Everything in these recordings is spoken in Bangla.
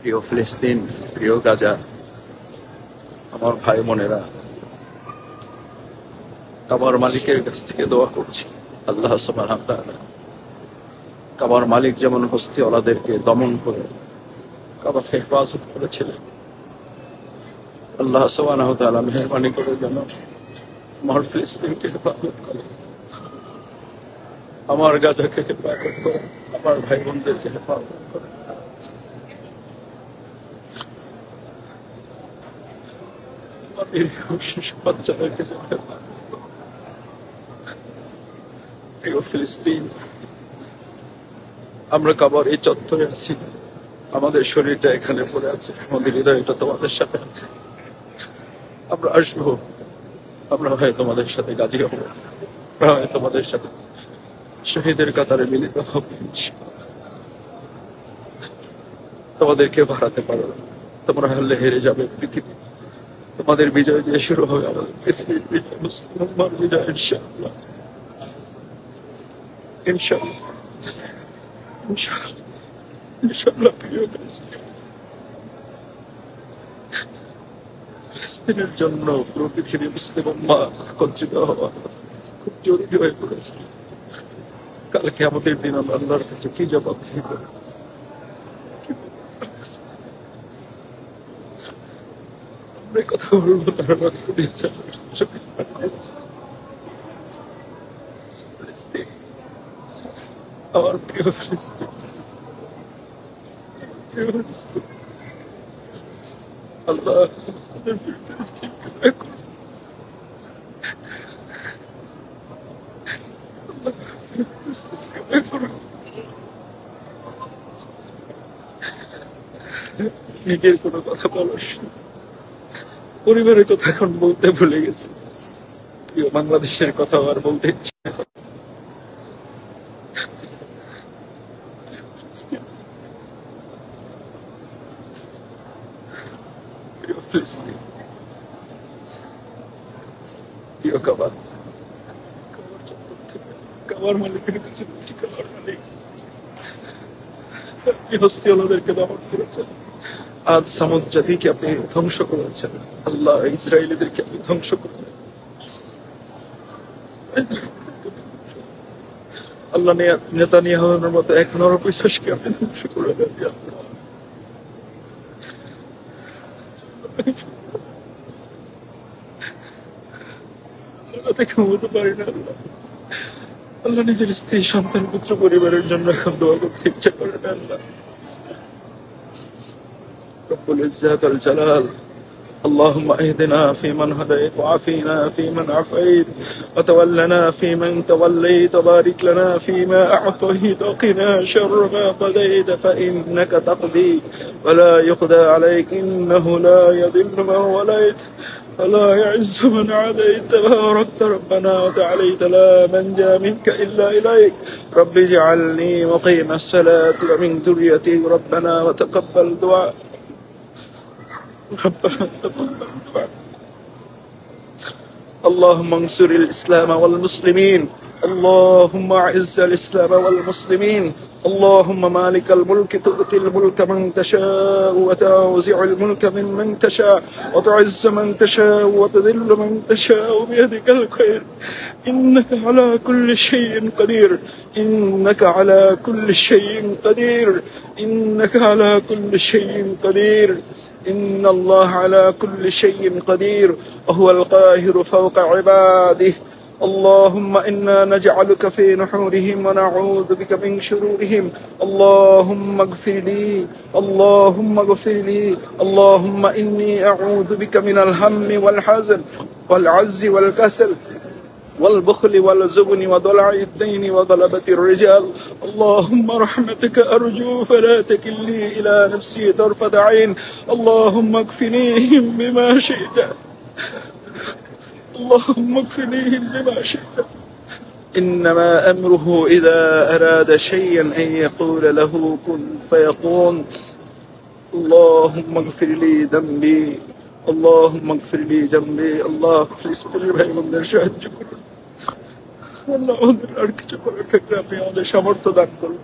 প্রিয় ফিলিস্তিন, প্রিয় গাজা, আমার ভাই বোনেরা, কাবার মালিকের কাছ থেকে দোয়া করছি আল্লাহ সুবহানাহু ওয়া তাআলা কাবার মালিক যেমন হস্তিওয়ালাদেরকে দমন করে কাবাকে হেফাজত করেছিলেন, আল্লাহ সুবহানাহু ওয়া তাআলা মেহেরবানি করে যেন আমার ফিলিস্তিনকে হেফাজত করে, আমার গাজাকে হেফাজত করে, আমার ভাই বোনদেরকে হেফাজত করে। শিশু বাচ্চাদেরকে প্রিয় ফিলিস্তিন, আমরা কাবার এই চত্বরে আছি, আমাদের শরীরটা এখানে পড়ে আছে, আমাদের হৃদয়টা তোমাদের সাথে আছে। আমরা আসবো, আমরা হয় তোমাদের সাথে গাজী হবো, আমরা হয় তোমাদের সাথে শহীদের কাতারে মিলিত হবো। তোমাদেরকে হারাতে পারো না, তোমরা হারলে হেরে যাবে পৃথিবী, তোমাদের বিজয় দিয়ে শুরু হবে আমাদের পৃথিবীর বিজয়, মুসলমান বিজয় ইনশাআল্লাহ, ইনশাআল্লাহ, ইনশাআল্লাহ, ইনশাআল্লাহ। প্রিয় ফিলিস্তিন, ফিলিস্তিনের জন্য পুরো পৃথিবী মুসলিম উম্মাহ একত্রিত হওয়া খুব জরুরি হয়ে পড়েছে। কালকে আমাদের দিন আমরা আল্লাহর কাছে কি জবাবদিহি করব? আমরা কথা বলবো, তারা রক্ত দিয়েছে, ফিলিস্তিন, আমার প্রিয় ফিলিস্তিন, প্রিয় ফিলিস্তিন, আল্লাহ আমাদের প্রিয় ফিলিস্তিনকে দয়া করুন, আল্লাহ প্রিয় ফিলিস্তিনকে দয়া করুন। নিজের কোনো কথা বলার সময় পরিবারের কথা এখন বলতে ভুলে গেছি, প্রিয় বাংলাদেশের কথা আর বলতে ইচ্ছে না। প্রিয় ফিলিস্তিন, প্রিয় কাবার, কাবার চত্বর থেকে কাবার মালিকের কাছে বলছি, কাবার মালিক আপনি হস্তিওয়ালাদেরকে দমন করেছেন, আজ সামুদ জাতিকে আপনি ধ্বংস করেছেন, আল্লাহ ইসরায়েলিদেরকে আপনি ধ্বংস করেছেন, আল্লাহ নেতানিয়াহুর মতো এক নরপিশাচকে আপনি ধ্বংস করে দেন। ঘুমোতে পারি না আল্লাহ, আল্লাহ নিজের স্ত্রী সন্তান পুত্র পরিবারের জন্য এখন দোয়া করতে ইচ্ছা করে না আল্লাহ। রব্বুল ইজ্জাত আল জালাল, اللهم اهدنا فيمن هديت وعافنا فيمن عافيت وتولنا فيمن توليت وبارك لنا فيما أعطيت وقنا شر ما قضيت فإنك تقضي ولا يقضى عليك إنه لا يضل من وليت ولا يعز من عاديت تباركت ربنا وتعاليت لا منجا منك إلا إليك رب اجعلني مقيم الصلاة ومن ذريتي ربنا وتقبل دعاء ربنا تقبل دعاء. اللهم انصر الإسلام والمسلمين، اللهم أعز الإسلام والمسلمين، اللهم مالك الملك تؤتي الملك من تشاء وتنزع الملك ممن تشاء وتعز من تشاء وتذل من تشاء بيدك الخير إنك على كل شيء قدير، إنك على كل شيء قدير، إنك على كل شيء قدير، إن الله على كل شيء قدير وهو القاهر فوق عباده. اللهم إنا نجعلك في نحورهم ونعوذ بك من شرورهم. اللهم اغفر لي، اللهم اغفر لي، اللهم إني أعوذ بك من الهم والحزن والعجز والكسل والبخل والجبن وضلع الدين وغلبة الرجال. اللهم رحمتك أرجو فلا تكلني إلى نفسي طرفة عين. اللهم اكفنيهم بما شئت، اللهم اكفنيهم بما شئت. إنما أمره إذا أراد شيئا أن يقول له كن فيكون. اللهم اغفر لي ذنبي، اللهم اغفر لي ذنبي। الله ফিলিস্তিনের ভাই বোনদের সাহায্য করুন আল্লাহ, আমাদের আর কিছু করার থাকলে আপনি আমাদের সামর্থ্য দান করুন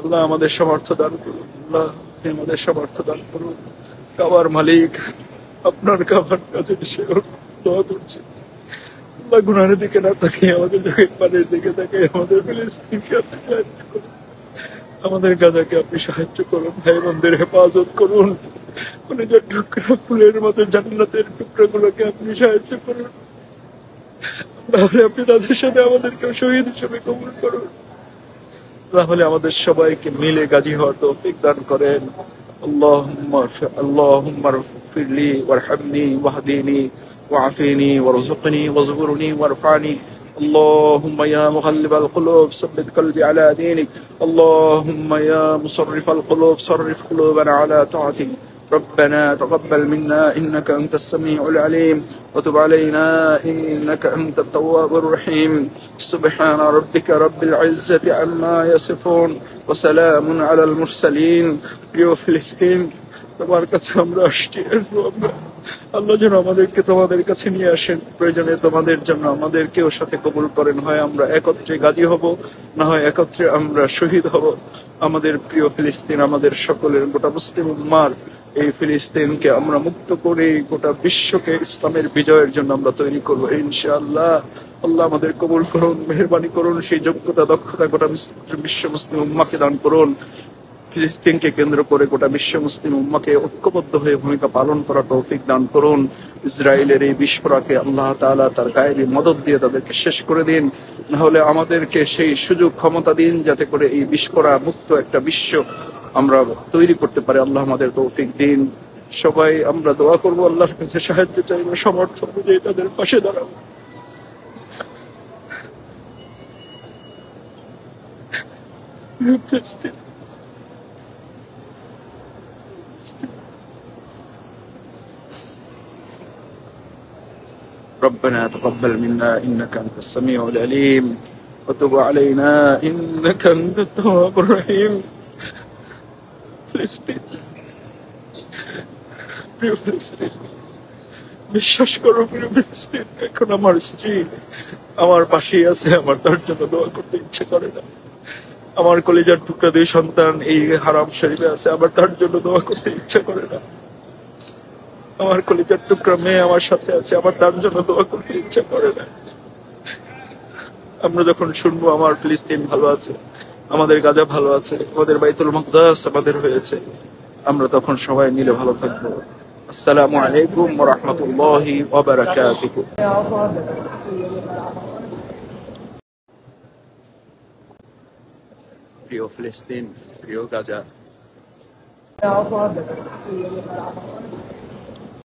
আল্লাহ, আমাদের সামর্থ্য দান করুন আল্লাহ। আপনি আমাদের সামর্থ্য দান করুন। কাবার মালিক, আপনার কাবার কাছে এসে দোয়া করছি, আল্লাহ গুনাহের দিকে না তাকিয়ে আমাদের চোখের পানির দিকে তাকিয়ে আমাদের ফিলিস্তিনকে আপনি সাহায্য করুন, আমাদের গাজাকে আপনি সাহায্য করুন, ভাই বোনদের হেফাজত করুন, কলিজার টুকরা ফুলের মতো জান্নাতের টুকরাগুলোকে আপনি সাহায্য করুন, তাহলে আপনি তাদের সাথে আমাদেরকে শহীদ হিসেবে কবুল করুন, তাহলে আমাদের সবাইকে মিলে গাজী হওয়ার তৌফিক দান করেন। اللهم اغفر لي وارحمني واهدني وعافني وارزقني واجبرني وارفعني. اللهم يا مغلب القلوب ثبت قلبي على دينك. اللهم يا مصرف القلوب صرف قلوبنا على طاعتك. ربنا تقبل منا إنك أنت السميع العليم وتب علينا إنك أنت التواب الرحيم. سبحان ربك رب العزة عما يصفون وسلام على المرسلين. প্রিয় ফিলিস্তিন, তোমার কাছে আমরা আসছি, আল্লাহ যেন আমাদেরকে তোমাদের কাছে নিয়ে আসেন, প্রয়োজনে তোমাদের জন্য আমাদেরকেও সাথে কবুল করেন, হয় আমরা একত্রে গাজী হব, না হয় একত্রে আমরা শহীদ হব। আমাদের প্রিয় ফিলিস্তিন, আমাদের সকলের গোটা মুসলিম উম্মার এই ফিলিস্তিনকে আমরা মুক্ত করে গোটা বিশ্বকে ইসলামের বিজয়ের জন্য আমরা তৈরি করবো ইনশাআল্লাহ। আল্লাহ আমাদের কবুল করুন, মেহেরবানি করুন, সেই যোগ্যতা দক্ষতা গোটা বিশ্ব মুসলিম উম্মাকে দান করুন। ফিলিস্তিনকে কেন্দ্র করে গোটা বিশ্ব মুসলিম উম্মাকে ঐক্যবদ্ধ হয়ে ভূমিকা পালন করা তৌফিক দান করুন। ইসরায়েলের এই বিস্ফোরণকে আল্লাহ তাআলা তার গায়েবী মদদ দিয়ে তাদেরকে শেষ করে দিন, না হলে আমাদেরকে সেই সুযোগ ক্ষমতা দিন যাতে করে এই বিস্ফোরণ মুক্ত একটা বিশ্ব আমরা তৈরি করতে পারি। আল্লাহ আমাদের তৌফিক দিন। সবাই আমরা দোয়া করবো, আল্লাহর কাছে সাহায্য চাইবো, সমর্থ অনুযায়ী তাদের পাশে দাঁড়াবো। ربنا تقبل منا إنك أنت السميع العليم وتب علينا إنك أنت التواب الرحيم. ফিলিস্তিন, প্রিয় ফিলিস্তিন, বিশ্বাস করো প্রিয় ফিলিস্তিন, এখন আমার স্ত্রী আমার পাশেই আছে, আমার তার জন্য দোয়া করতে ইচ্ছে করে না। আমার কলিজার টুকরা দুই সন্তান এই হারাম শরীফে আছে, আমার তার জন্য দোয়া করতে ইচ্ছা করে না। আমার কলিজার টুকরা মেয়ে আমার সাথে আছে, আমার তার জন্য দোয়া করতে ইচ্ছা করে না। আমরা যখন শুনবো আমার ফিলিস্তিন ভালো আছে, আমাদের গাজা ভালো আছে, আমাদের বাইতুল মুকদ্দাস আমাদের হয়েছে, আমরা তখন সবাই মিলে ভালো থাকবো। আসসালামু আলাইকুম ওয়া রাহমাতুল্লাহি ওয়া বারাকাতুহু। প্রিয় ফিলিস্তিন, প্রিয় গাজা,